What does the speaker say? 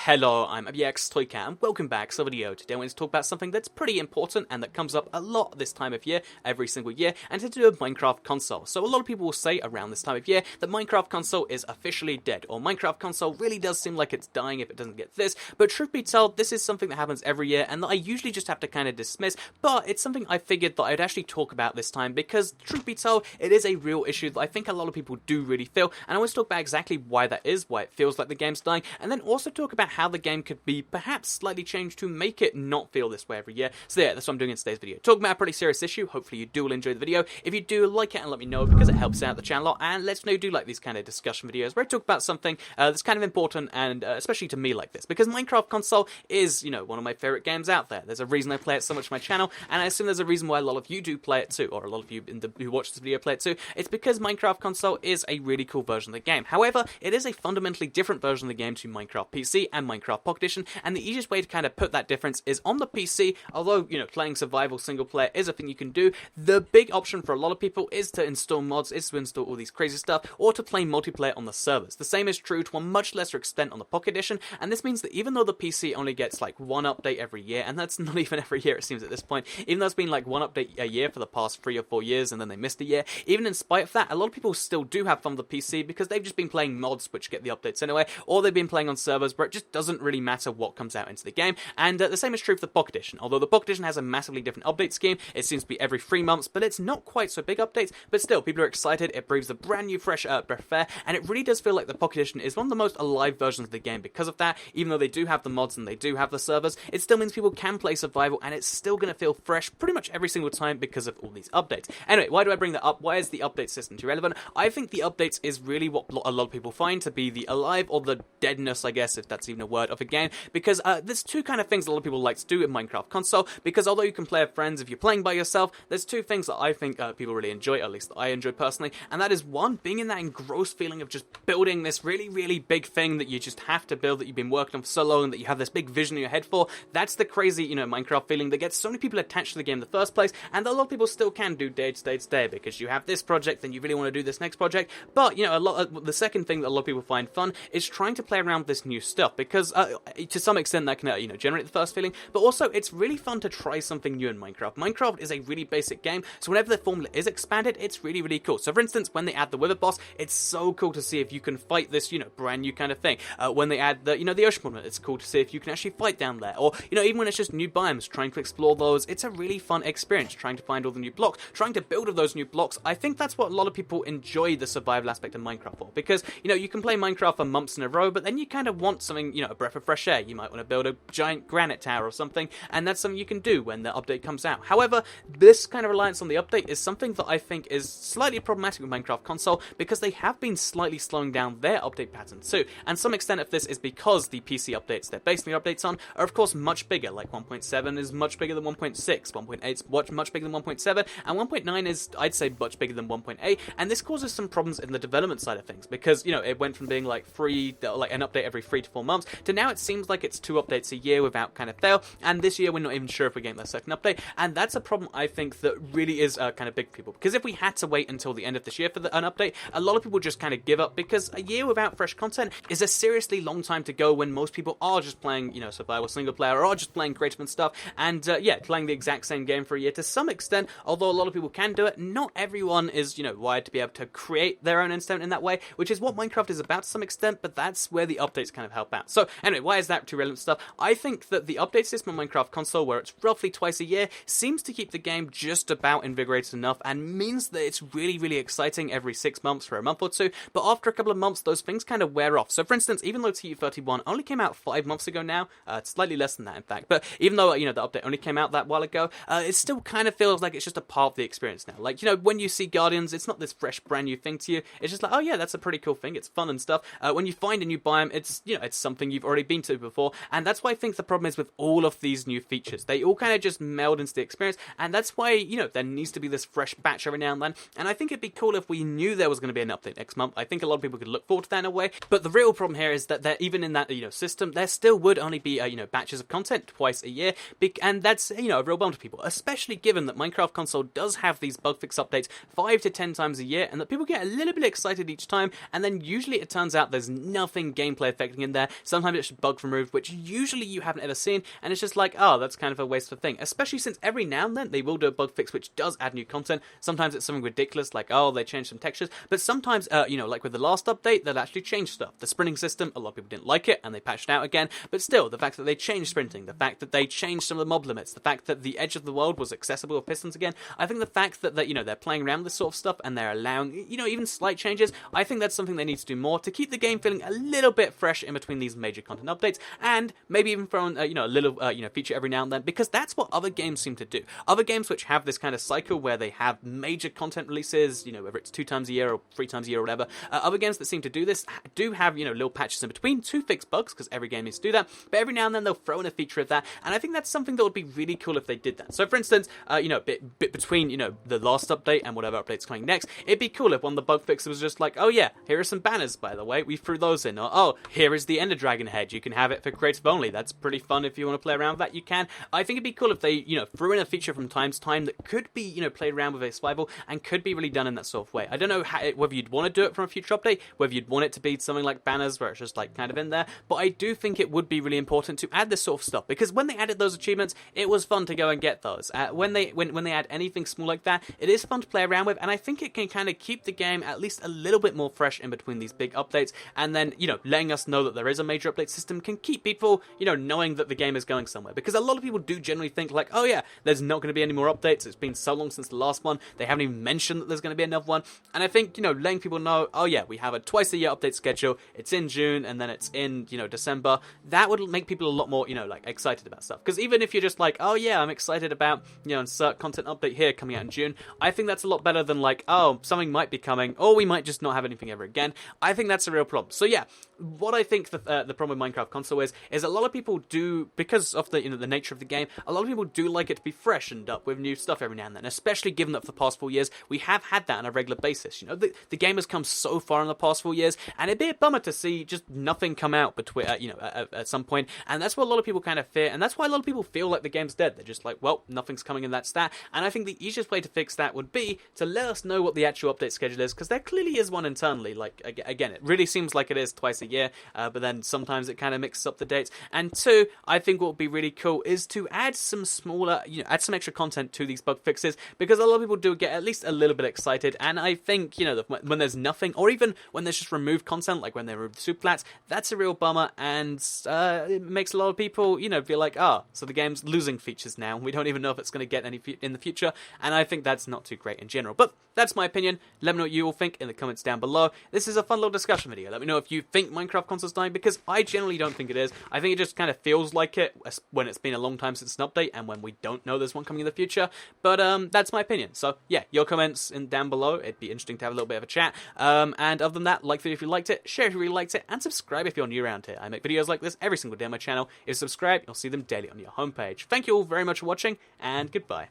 Hello, I'm ABXToyCat and welcome back to the video. Today I want to talk about something that's pretty important and that comes up a lot this time of year, every single year, and it's to do with Minecraft console. So a lot of people will say around this time of year that Minecraft console is officially dead, or Minecraft console really does seem like it's dying if it doesn't get this, but truth be told, this is something that happens every year and that I usually just have to kind of dismiss, but it's something I figured that I'd actually talk about this time because, truth be told, it is a real issue that I think a lot of people do really feel, and I want to talk about exactly why that is, why it feels like the game's dying, and then also talk about how the game could be perhaps slightly changed to make it not feel this way every year. So yeah, that's what I'm doing in today's video. Talking about a pretty serious issue. Hopefully you do all enjoy the video. If you do, like it and let me know because it helps out the channel a lot, and let us know you do like these kind of discussion videos where I talk about something that's kind of important and especially to me like this, because Minecraft console is, you know, one of my favorite games out there. There's a reason I play it so much on my channel, and I assume there's a reason why a lot of you do play it too, or a lot of you who watch this video play it too. It's because Minecraft console is a really cool version of the game. However, it is a fundamentally different version of the game to Minecraft PC and Minecraft Pocket Edition, and the easiest way to kind of put that difference is on the PC. Although, you know, playing survival single player is a thing you can do, the big option for a lot of people is to install mods, is to install all these crazy stuff, or to play multiplayer on the servers. The same is true to a much lesser extent on the Pocket Edition, and this means that even though the PC only gets like one update every year, and that's not even every year it seems at this point, even though it's been like one update a year for the past 3 or 4 years and then they missed a year, even in spite of that, a lot of people still do have fun with the PC because they've just been playing mods which get the updates anyway, or they've been playing on servers where it just doesn't really matter what comes out into the game. And the same is true for the Pocket Edition. Although the Pocket Edition has a massively different update scheme, it seems to be every 3 months, but it's not quite so big updates, but still, people are excited, it breathes a brand new fresh breath of air, and it really does feel like the Pocket Edition is one of the most alive versions of the game because of that. Even though they do have the mods and they do have the servers, it still means people can play survival, and it's still going to feel fresh pretty much every single time because of all these updates. Anyway, why do I bring that up? Why is the update system too relevant? I think the updates is really what a lot of people find to be the alive, or the deadness, I guess, if that's even a word, of a game, because there's two kind of things a lot of people like to do in Minecraft console, because although you can play with friends, if you're playing by yourself, there's two things that I think people really enjoy, at least that I enjoy personally, and that is one, being in that engrossed feeling of just building this really, really big thing that you just have to build, that you've been working on for so long, that you have this big vision in your head for. That's the crazy, you know, Minecraft feeling that gets so many people attached to the game in the first place, and a lot of people still can do day to day, because you have this project, then you really want to do this next project. But, you know, the second thing that a lot of people find fun is trying to play around with this new stuff, because to some extent that can, you know, generate the first feeling, but also it's really fun to try something new in Minecraft. Minecraft is a really basic game, so whenever the formula is expanded, it's really, really cool. So for instance, when they add the Wither boss, it's so cool to see if you can fight this, you know, brand new kind of thing. When they add the, you know, the ocean monument, it's cool to see if you can actually fight down there. Or, you know, even when it's just new biomes, trying to explore those, it's a really fun experience, trying to find all the new blocks, trying to build all those new blocks. I think that's what a lot of people enjoy the survival aspect of Minecraft for, because, you know, you can play Minecraft for months in a row, but then you kind of want something, you know, a breath of fresh air. You might want to build a giant granite tower or something, and that's something you can do when the update comes out. However, this kind of reliance on the update is something that I think is slightly problematic with Minecraft console, because they have been slightly slowing down their update pattern too, and some extent of this is because the PC updates they're basing the updates on are of course much bigger, like 1.7 is much bigger than 1.6, 1.8 is much bigger than 1.7, and 1.9 is, I'd say, much bigger than 1.8, and this causes some problems in the development side of things, because, you know, it went from being like an update every 3 to 4 months, to now it seems like it's 2 updates a year without kind of fail, and this year we're not even sure if we're getting that second update, and that's a problem I think that really is kind of big for people, because if we had to wait until the end of this year for an update, a lot of people just kind of give up, because a year without fresh content is a seriously long time to go when most people are just playing, you know, survival single player, or are just playing creative and stuff, and yeah, playing the exact same game for a year to some extent. Although a lot of people can do it, not everyone is, you know, wired to be able to create their own entertainment in that way, which is what Minecraft is about to some extent, but that's where the updates kind of help out. So anyway, why is that too relevant stuff? I think that the update system on Minecraft console, where it's roughly twice a year, seems to keep the game just about invigorated enough, and means that it's really, really exciting every 6 months for a month or two, but after a couple of months, those things kind of wear off. So for instance, even though TU31 only came out 5 months ago now, it's slightly less than that in fact, but even though, you know, the update only came out that while ago, it still kind of feels like it's just a part of the experience now. Like, you know, when you see Guardians, it's not this fresh, brand new thing to you, it's just like, oh yeah, that's a pretty cool thing, it's fun and stuff. When you find a new biome, it's, you know, it's something you've already been to before, and that's why I think the problem is with all of these new features. They all kind of just meld into the experience, and that's why, you know, there needs to be this fresh batch every now and then, and I think it'd be cool if we knew there was going to be an update next month. I think a lot of people could look forward to that in a way, but the real problem here is that there, even in that, you know, system, there still would only be, you know, batches of content twice a year, and that's, you know, a real bummer to people, especially given that Minecraft console does have these bug fix updates 5 to 10 times a year, and that people get a little bit excited each time, and then usually it turns out there's nothing gameplay affecting in there, so sometimes it's bugs removed, which usually you haven't ever seen, and it's just like, oh, that's kind of a wasteful thing, especially since every now and then they will do a bug fix which does add new content. Sometimes it's something ridiculous, like, oh, they changed some textures, but sometimes, like with the last update, they'll actually change stuff. The sprinting system, a lot of people didn't like it, and they patched it out again, but still, the fact that they changed sprinting, the fact that they changed some of the mob limits, the fact that the edge of the world was accessible with pistons again, I think the fact that they're playing around with this sort of stuff, and they're allowing, even slight changes, I think that's something they need to do more to keep the game feeling a little bit fresh in between these major content updates, and maybe even throw in, a little, feature every now and then, because that's what other games seem to do. Other games which have this kind of cycle where they have major content releases, whether it's 2 times a year or 3 times a year or whatever, other games that seem to do this do have, little patches in between to fix bugs, because every game needs to do that, but every now and then they'll throw in a feature of that, and I think that's something that would be really cool if they did that. So for instance, bit between, the last update and whatever update's coming next, it'd be cool if one of the bug fixes was just like, oh yeah, here are some banners, by the way, we threw those in, or oh, here is the Ender Dragon head, you can have it for creative only, that's pretty fun if you want to play around with that, you can. I think it'd be cool if they, threw in a feature from time to time that could be, played around with a survival, and could be really done in that sort of way. I don't know whether you'd want to do it from a future update, whether you'd want it to be something like banners, where it's just like kind of in there, but I do think it would be really important to add this sort of stuff, because when they added those achievements, it was fun to go and get those. When they add anything small like that, it is fun to play around with, and I think it can kind of keep the game at least a little bit more fresh in between these big updates, and then, letting us know that there is a major update system can keep people, knowing that the game is going somewhere, because a lot of people do generally think like, oh yeah, there's not going to be any more updates, it's been so long since the last one, they haven't even mentioned that there's going to be another one, and I think, letting people know, oh yeah, we have a twice a year update schedule, it's in June, and then it's in, December, that would make people a lot more, excited about stuff, because even if you're just like, oh yeah, I'm excited about, insert content update here coming out in June, I think that's a lot better than like, oh, something might be coming, or we might just not have anything ever again. I think that's a real problem. So yeah, what I think the problem with Minecraft console is a lot of people do, because of the the nature of the game, a lot of people do like it to be freshened up with new stuff every now and then, especially given that for the past 4 years we have had that on a regular basis. The game has come so far in the past 4 years, and it'd be a bummer to see just nothing come out between at some point, and that's what a lot of people kind of fear, and that's why a lot of people feel like the game's dead. They're just like, well, nothing's coming in, that's that. And I think the easiest way to fix that would be to let us know what the actual update schedule is, because there clearly is one internally. Like, again, it really seems like it is twice a year, but then sometimes it kind of mixes up the dates. And two, I think what would be really cool is to add some smaller, add some extra content to these bug fixes, because a lot of people do get at least a little bit excited, and I think, when there's nothing, or even when there's just removed content, like when they remove the super flats, that's a real bummer, and it makes a lot of people, feel like, so the game's losing features now, we don't even know if it's going to get any in the future, and I think that's not too great in general. But that's my opinion. Let me know what you all think in the comments down below. This is a fun little discussion video. Let me know if you think Minecraft console's dying, because I generally don't think it is. I think it just kind of feels like it when it's been a long time since an update, and when we don't know there's one coming in the future. But that's my opinion. So yeah, your comments down below. It'd be interesting to have a little bit of a chat. And other than that, like the video if you liked it, share if you really liked it, and subscribe if you're new around here. I make videos like this every single day on my channel. If you subscribe, you'll see them daily on your homepage. Thank you all very much for watching, and goodbye.